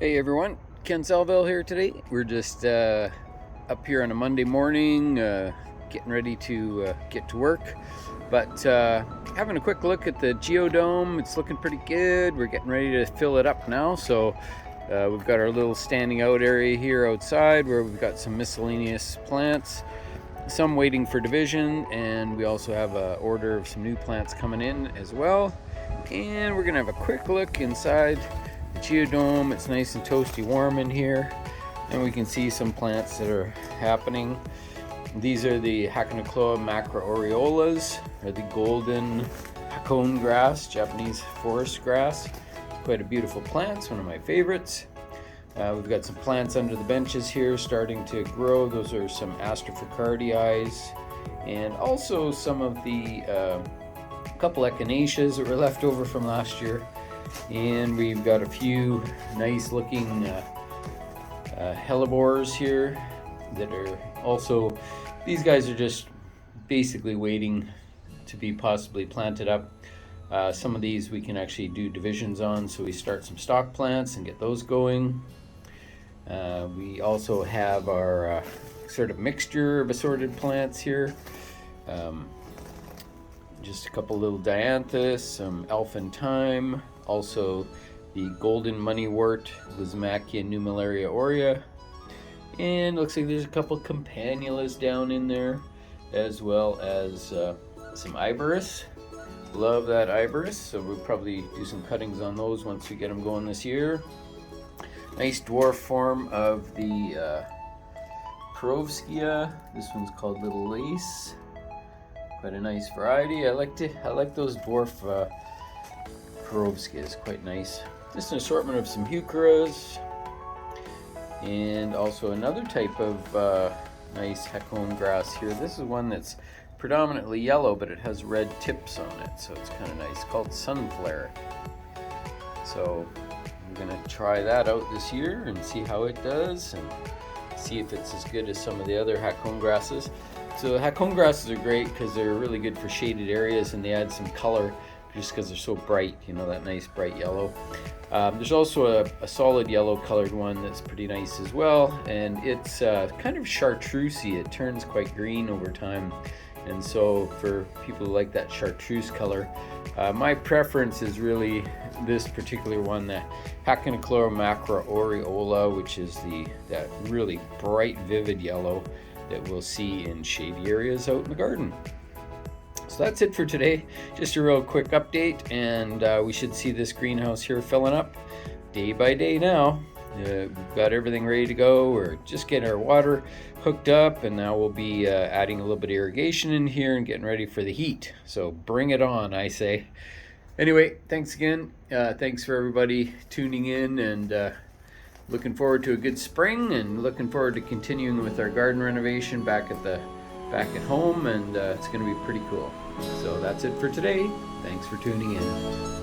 Hey everyone, Ken Salvail here today. We're just up here on a Monday morning, getting ready to get to work. But having a quick look at the geodome, it's looking pretty good. We're getting ready to fill it up now. So we've got our little standing out area here outside where we've got some miscellaneous plants, some waiting for division, and we also have an order of some new plants coming in as well. And we're gonna have a quick look inside the geodome. It's nice and toasty warm in here, and we can see some plants that are happening. These are the Hakonocloa macroaureolas, or the golden hakone grass, Japanese forest grass. Quite a beautiful plant, it's one of my favorites. We've got some plants under the benches here starting to grow. Those are some Astrophycardii, and also some of the couple echinaceas that were left over from last year. And we've got a few nice looking hellebores here that are also, these guys are just basically waiting to be possibly planted up. Some of these we can actually do divisions on, so we start some stock plants and get those going. We also have our sort of mixture of assorted plants here. Just a couple little dianthus, some elfin thyme, also the golden moneywort, Lysimachia nummularia aurea, and looks like there's a couple campanulas down in there, as well as some iberis. Love that iberis, so we'll probably do some cuttings on those once we get them going this year. Nice dwarf form of the Perovskia. This one's called Little Lace. Quite a nice variety. I like those dwarf Perovskias, quite nice. Just an assortment of some heucheras, and also another type of nice hakone grass here. This is one that's predominantly yellow, but it has red tips on it, so it's kind of nice. Called Sunflare. So I'm gonna try that out this year and see how it does, and see if it's as good as some of the other hakone grasses. So hakone grasses are great because they're really good for shaded areas, and they add some color just because they're so bright, you know, that nice bright yellow. There's also a solid yellow colored one that's pretty nice as well, and it's kind of chartreusey. It turns quite green over time, and so for people who like that chartreuse color, my preference is really this particular one, the Hakonocloa macroaureola, which is that really bright, vivid yellow that we'll see in shady areas out in the garden. So that's it for today. Just a real quick update, and we should see this greenhouse here filling up day by day now. We've got everything ready to go. We're just getting our water hooked up, and now we'll be adding a little bit of irrigation in here and getting ready for the heat. So bring it on, I say. Anyway, thanks again. Thanks for everybody tuning in, and looking forward to a good spring, and looking forward to continuing with our garden renovation back at home, and it's going to be pretty cool. So that's it for today. Thanks for tuning in.